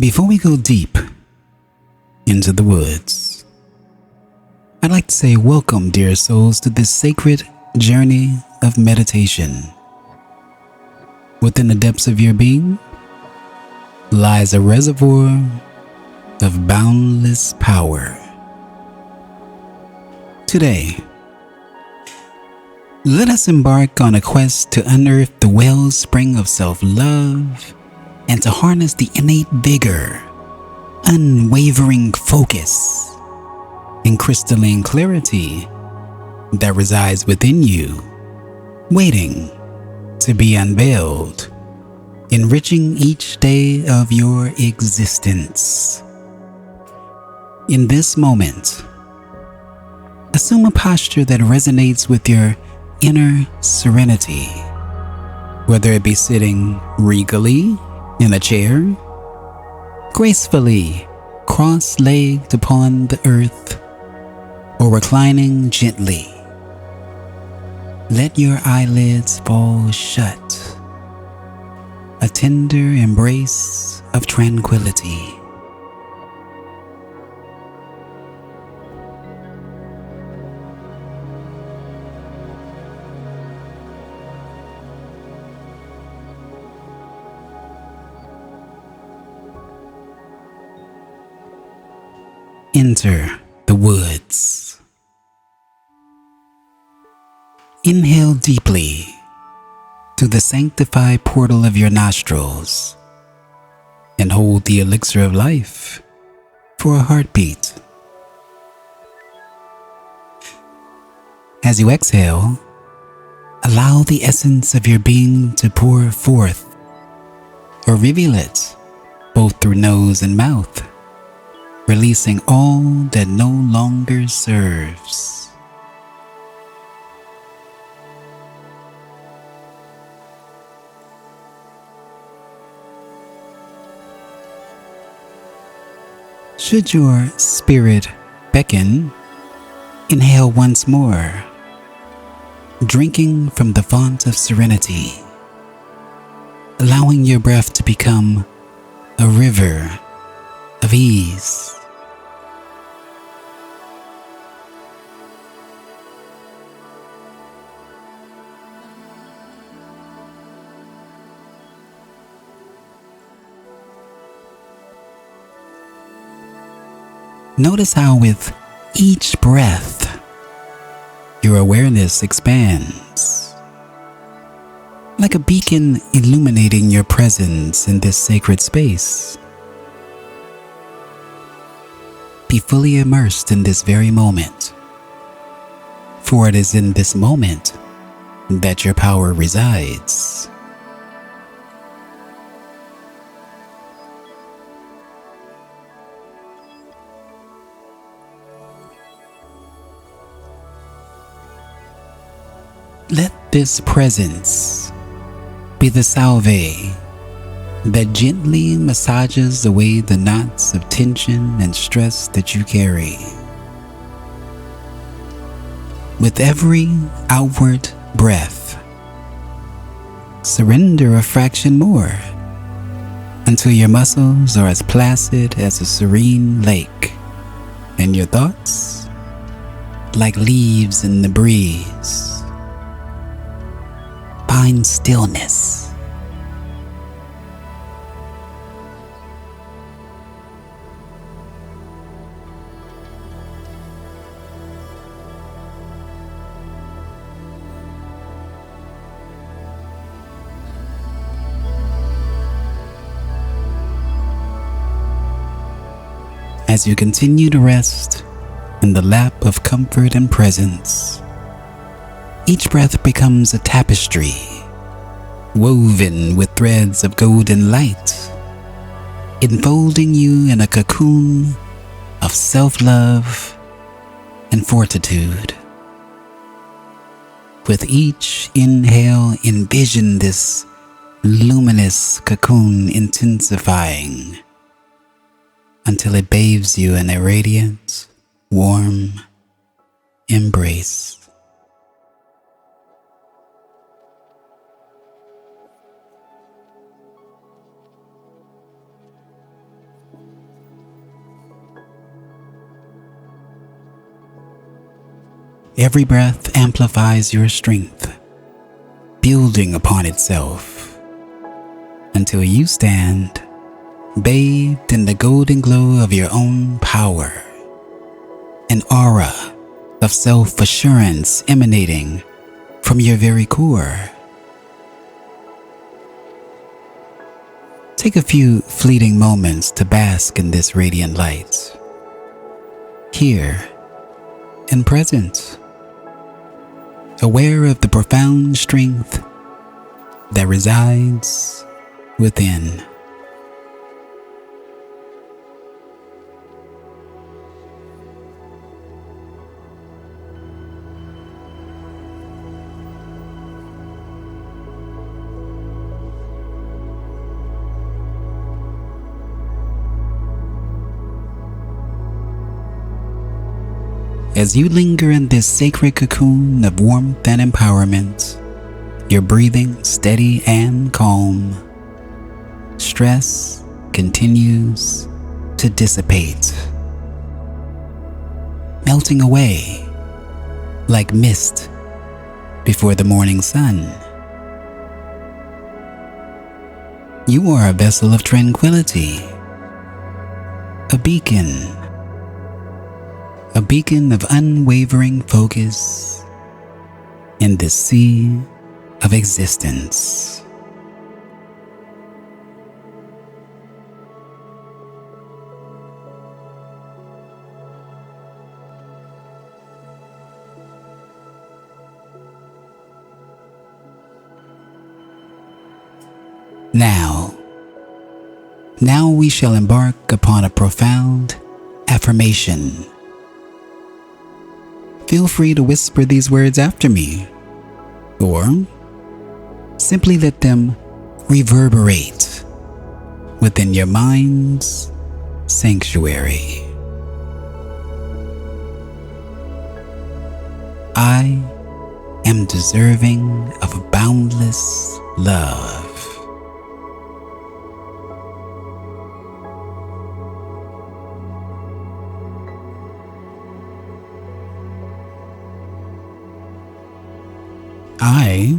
Before we go deep into the woods, I'd like to say welcome, dear souls, to this sacred journey of meditation. Within the depths of your being lies a reservoir of boundless power. Today, let us embark on a quest to unearth the wellspring of self-love and to harness the innate vigor, unwavering focus, and crystalline clarity that resides within you, waiting to be unveiled, enriching each day of your existence. In this moment, assume a posture that resonates with your inner serenity, whether it be sitting regally in a chair, gracefully cross-legged upon the earth, or reclining gently. Let your eyelids fall shut, a tender embrace of tranquility. Enter the woods. Inhale deeply through the sanctified portal of your nostrils and hold the elixir of life for a heartbeat. As you exhale, allow the essence of your being to pour forth, a rivulet both through nose and mouth, releasing all that no longer serves. Should your spirit beckon, inhale once more, drinking from the font of serenity, allowing your breath to become a river of ease. Notice how with each breath, your awareness expands, like a beacon illuminating your presence in this sacred space. Be fully immersed in this very moment, for it is in this moment that your power resides. Let this presence be the salve that gently massages away the knots of tension and stress that you carry. With every outward breath, surrender a fraction more until your muscles are as placid as a serene lake and your thoughts like leaves in the breeze. Find stillness. As you continue to rest in the lap of comfort and presence, each breath becomes a tapestry, woven with threads of golden light, enfolding you in a cocoon of self-love and fortitude. With each inhale, envision this luminous cocoon intensifying until it bathes you in a radiant, warm embrace. Every breath amplifies your strength, building upon itself until you stand bathed in the golden glow of your own power, an aura of self-assurance emanating from your very core. Take a few fleeting moments to bask in this radiant light, here and present, aware of the profound strength that resides within. As you linger in this sacred cocoon of warmth and empowerment, you're breathing steady and calm. Stress continues to dissipate, melting away like mist before the morning sun. You are a vessel of tranquility, a beacon of unwavering focus in the sea of existence. Now we shall embark upon a profound affirmation. Feel free to whisper these words after me, or simply let them reverberate within your mind's sanctuary. I am deserving of boundless love. I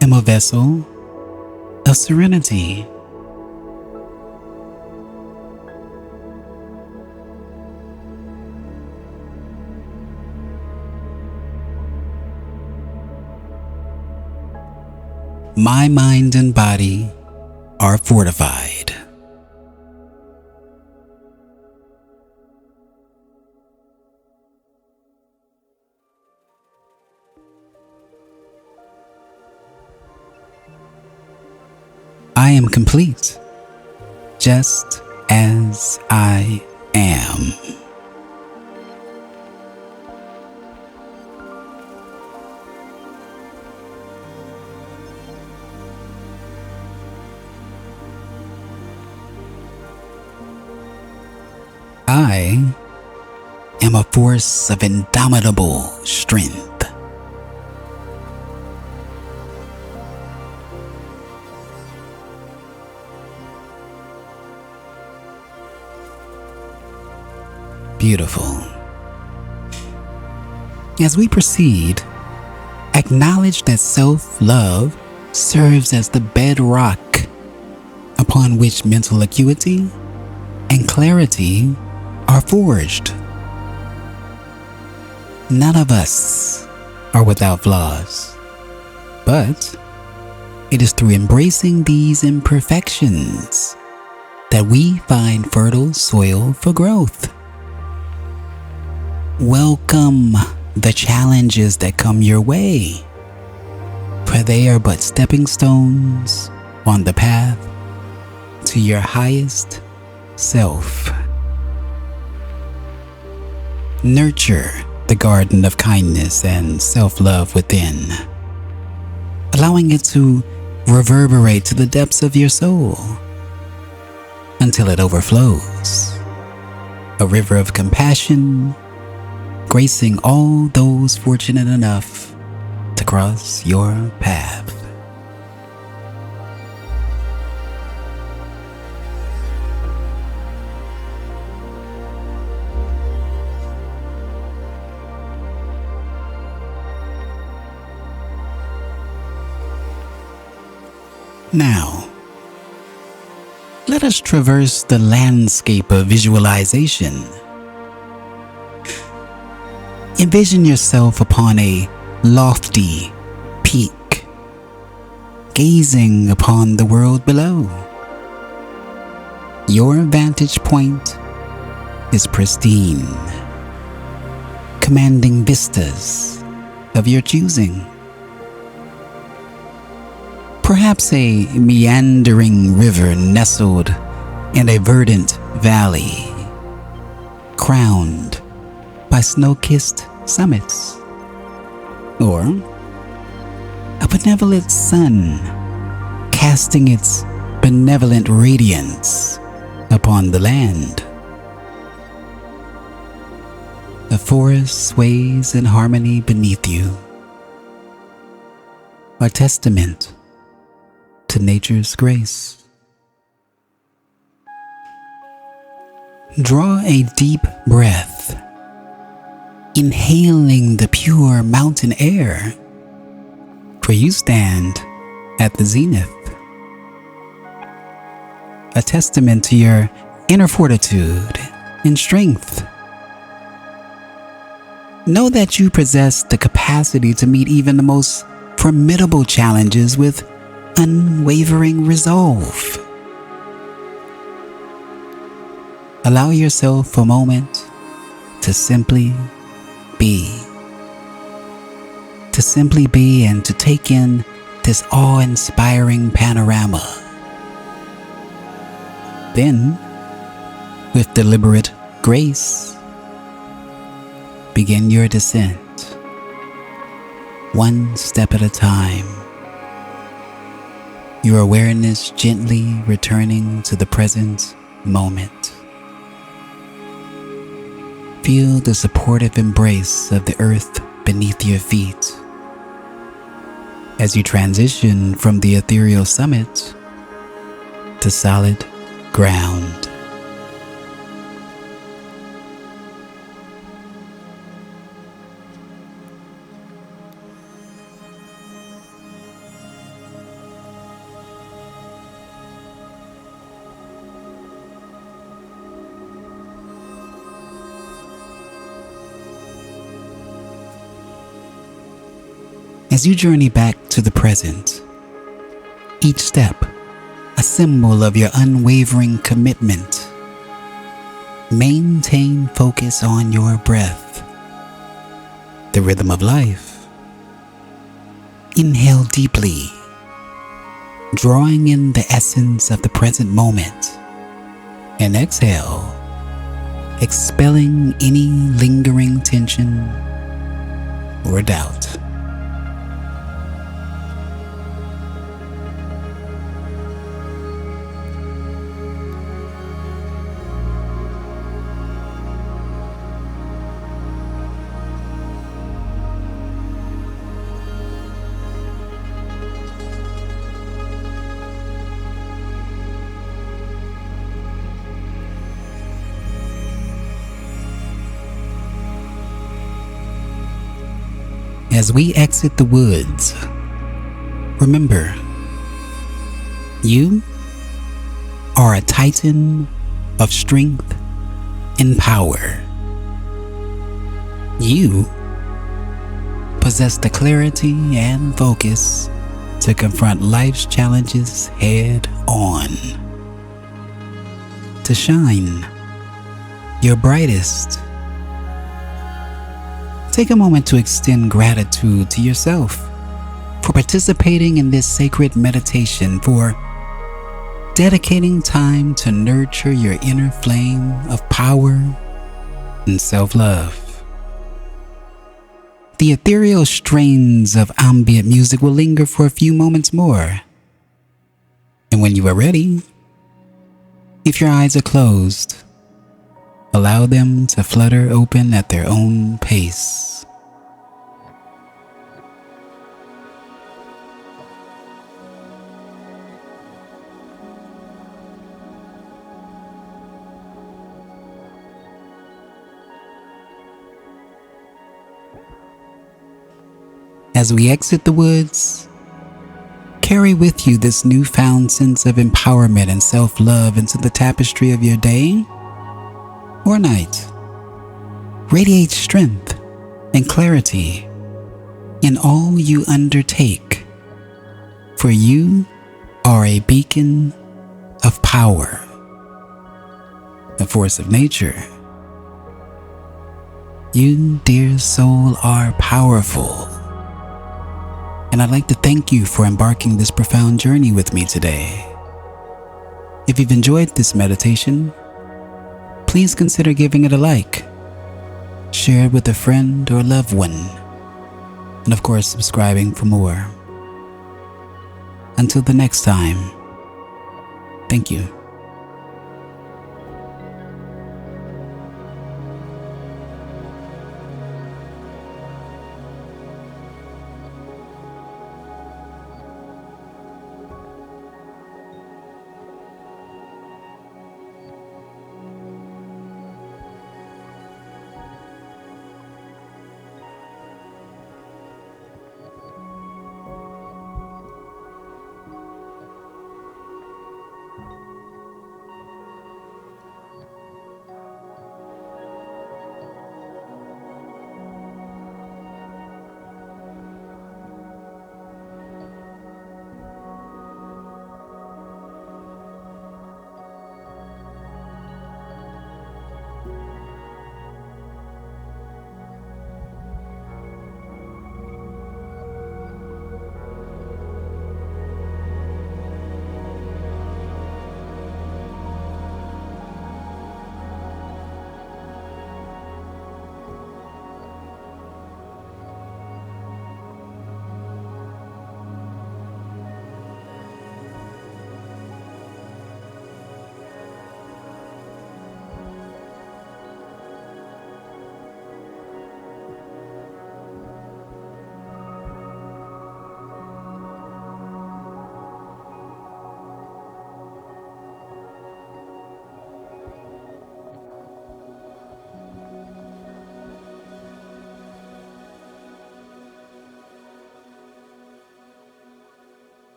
am a vessel of serenity. My mind and body are fortified. I am complete, just as I am. I am a force of indomitable strength. Beautiful. As we proceed, acknowledge that self-love serves as the bedrock upon which mental acuity and clarity are forged. None of us are without flaws, but it is through embracing these imperfections that we find fertile soil for growth. Welcome the challenges that come your way, for they are but stepping stones on the path to your highest self. Nurture the garden of kindness and self-love within, allowing it to reverberate to the depths of your soul until it overflows, a river of compassion gracing all those fortunate enough to cross your path. Now, let us traverse the landscape of visualization. Envision yourself upon a lofty peak, gazing upon the world below. Your vantage point is pristine, commanding vistas of your choosing. Perhaps a meandering river nestled in a verdant valley, crowned by snow-kissed summits. Or a benevolent sun casting its benevolent radiance upon the land. The forest sways in harmony beneath you, a testament to nature's grace. Draw a deep breath, inhaling the pure mountain air, for you stand at the zenith, a testament to your inner fortitude and strength. Know that you possess the capacity to meet even the most formidable challenges with unwavering resolve. Allow yourself a moment to simply be. To simply be and to take in this awe-inspiring panorama. Then, with deliberate grace, begin your descent, one step at a time. Your awareness gently returning to the present moment. Feel the supportive embrace of the earth beneath your feet as you transition from the ethereal summit to solid ground. As you journey back to the present, each step a symbol of your unwavering commitment. Maintain focus on your breath, the rhythm of life. Inhale deeply, drawing in the essence of the present moment, and exhale, expelling any lingering tension or doubt. As we exit the woods, remember, you are a titan of strength and power. You possess the clarity and focus to confront life's challenges head on, to shine your brightest. Take a moment to extend gratitude to yourself for participating in this sacred meditation, for dedicating time to nurture your inner flame of power and self-love. The ethereal strains of ambient music will linger for a few moments more. And when you are ready, if your eyes are closed, allow them to flutter open at their own pace. As we exit the woods, carry with you this newfound sense of empowerment and self-love into the tapestry of your day or night. Radiate strength and clarity in all you undertake, for you are a beacon of power, a force of nature. You, dear soul, are powerful. And I'd like to thank you for embarking this profound journey with me today. If you've enjoyed this meditation, please consider giving it a like, share it with a friend or loved one, and of course, subscribing for more. Until the next time, thank you.